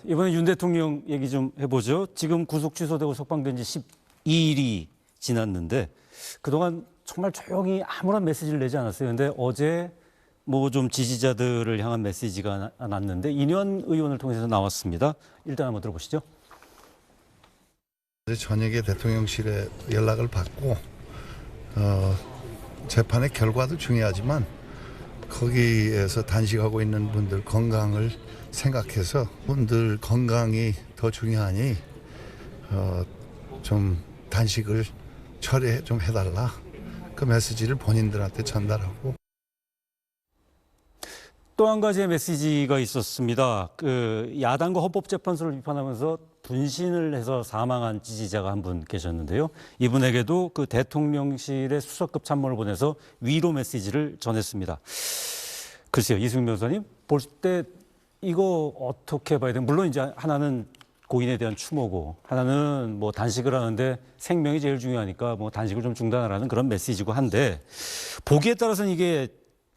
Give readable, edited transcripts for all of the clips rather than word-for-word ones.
이번에 윤 대통령 얘기 좀 해보죠. 지금 구속 취소되고 석방된 지 12일이 지났는데 그동안 정말 조용히 아무런 메시지를 내지 않았어요. 근데 어제 뭐 좀 지지자들을 향한 메시지가 났는데 인현 의원을 통해서 나왔습니다. 일단 한번 들어보시죠. 어제 저녁에 대통령실에 연락을 받고 재판의 결과도 중요하지만 거기에서 단식하고 있는 분들 건강을 생각해서 분들 건강이 더 중요하니 좀 단식을 철회 좀 해달라 그 메시지를 본인들한테 전달하고. 또 한 가지의 메시지가 있었습니다. 그 야당과 헌법재판소를 비판하면서 분신을 해서 사망한 지지자가 한 분 계셨는데요. 이분에게도 그 대통령실의 수석급 참모를 보내서 위로 메시지를 전했습니다. 글쎄요, 이승민 변호사님 볼 때 이거 어떻게 봐야 돼요? 물론 이제 하나는 고인에 대한 추모고 하나는 뭐 단식을 하는데 생명이 제일 중요하니까 뭐 단식을 좀 중단하라는 그런 메시지고 한데 보기에 따라서는 이게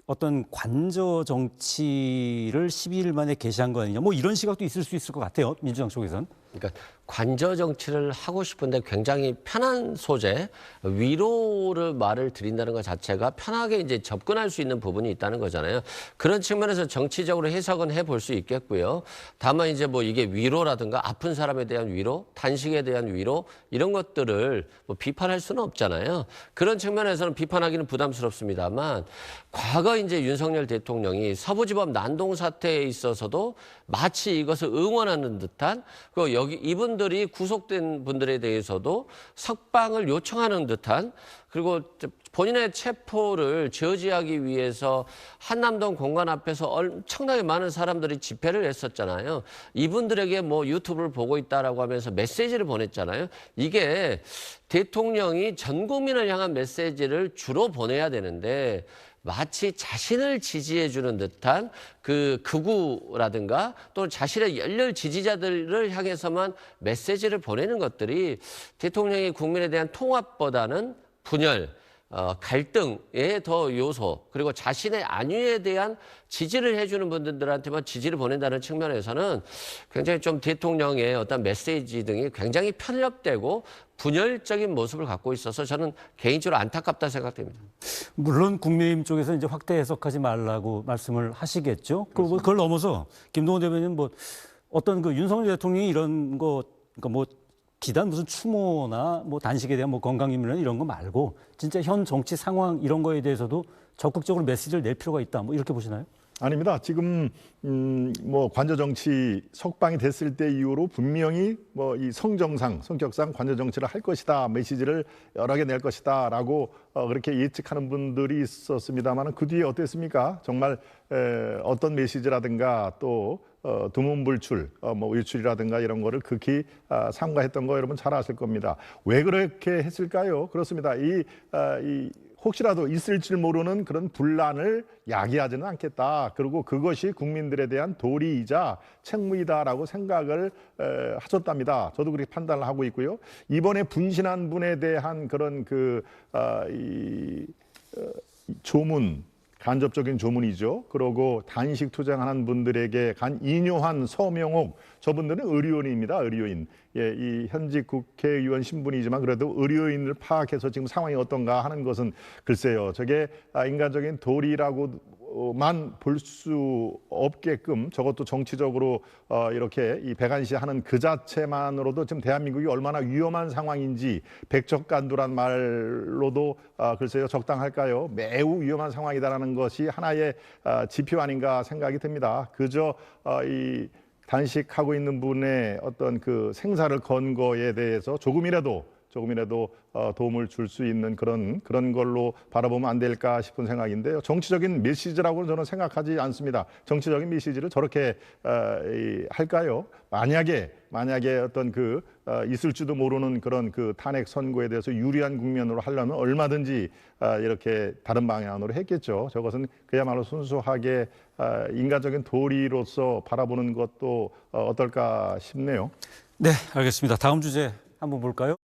어떤 관저 정치를 12일 만에 개시한 거 아니냐 뭐 이런 시각도 있을 수 있을 것 같아요. 민주당 쪽에서는. 그러니까 관저 정치를 하고 싶은데 굉장히 편한 소재, 위로를 말을 드린다는 것 자체가 편하게 이제 접근할 수 있는 부분이 있다는 거잖아요. 그런 측면에서 정치적으로 해석은 해볼 수 있겠고요. 다만 이제 뭐 이게 위로라든가 아픈 사람에 대한 위로, 단식에 대한 위로 이런 것들을 뭐 비판할 수는 없잖아요. 그런 측면에서는 비판하기는 부담스럽습니다만 과거 이제 윤석열 대통령이 서부지법 난동 사태에 있어서도 마치 이것을 응원하는 듯한 그 여기 이분들이 구속된 분들에 대해서도 석방을 요청하는 듯한 그리고 본인의 체포를 저지하기 위해서 한남동 공간 앞에서 엄청나게 많은 사람들이 집회를 했었잖아요. 이분들에게 뭐 유튜브를 보고 있다라고 하면서 메시지를 보냈잖아요. 이게 대통령이 전 국민을 향한 메시지를 주로 보내야 되는데 마치 자신을 지지해주는 듯한 그 극우라든가 또는 자신의 열렬 지지자들을 향해서만 메시지를 보내는 것들이 대통령이 국민에 대한 통합보다는 분열, 갈등의 더 요소 그리고 자신의 안위에 대한 지지를 해주는 분들한테만 지지를 보낸다는 측면에서는 굉장히 좀 대통령의 어떤 메시지 등이 굉장히 편협되고 분열적인 모습을 갖고 있어서 저는 개인적으로 안타깝다 생각됩니다. 물론 국민의힘 쪽에서 이제 확대 해석하지 말라고 말씀을 하시겠죠. 그걸 넘어서 김동원 대변인 뭐 어떤 그 윤석열 대통령이 이런 거 그러니까 뭐 비단 무슨 추모나 뭐 단식에 대한 뭐 건강임이나 이런 거 말고 진짜 현 정치 상황 이런 거에 대해서도 적극적으로 메시지를 낼 필요가 있다. 뭐 이렇게 보시나요? 아닙니다. 지금 뭐 관저 정치 석방이 됐을 때 이후로 분명히 뭐 이 성격상 관저 정치를 할 것이다 메시지를 여러 개 낼 것이다라고 그렇게 예측하는 분들이 있었습니다만 그 뒤에 어땠습니까? 정말 어떤 메시지라든가 또 두문불출, 뭐 유출이라든가 이런 거를 극히 삼가했던 거 여러분 잘 아실 겁니다. 왜 그렇게 했을까요? 그렇습니다. 혹시라도 있을지 모르는 그런 분란을 야기하지는 않겠다. 그리고 그것이 국민들에 대한 도리이자 책무이다라고 생각을 하셨답니다. 저도 그렇게 판단을 하고 있고요. 이번에 분신한 분에 대한 그런 조문, 간접적인 조문이죠. 그러고 단식 투쟁하는 분들에게 간 인요한 서명옥, 저분들은 의료인입니다. 의료인. 예, 이 현직 국회의원 신분이지만 그래도 의료인을 파악해서 지금 상황이 어떤가 하는 것은 글쎄요. 저게 인간적인 도리라고만 볼 수 없게끔 저것도 정치적으로 이렇게 이 배관시하는 그 자체만으로도 지금 대한민국이 얼마나 위험한 상황인지 백척간두란 말로도 글쎄요 적당할까요? 매우 위험한 상황이다라는 것이 하나의 지표 아닌가 생각이 듭니다. 그저 이 단식하고 있는 분의 어떤 그 생사를 건 거에 대해서 조금이라도 도움을 줄 수 있는 그런 걸로 바라보면 안 될까 싶은 생각인데요. 정치적인 메시지라고는 저는 생각하지 않습니다. 정치적인 메시지를 저렇게 할까요? 만약에 어떤 있을지도 모르는 그런 그 탄핵 선고에 대해서 유리한 국면으로 하려면 얼마든지 이렇게 다른 방향으로 했겠죠. 저것은 그야말로 순수하게 인간적인 도리로서 바라보는 것도 어떨까 싶네요. 네, 알겠습니다. 다음 주제 한번 볼까요?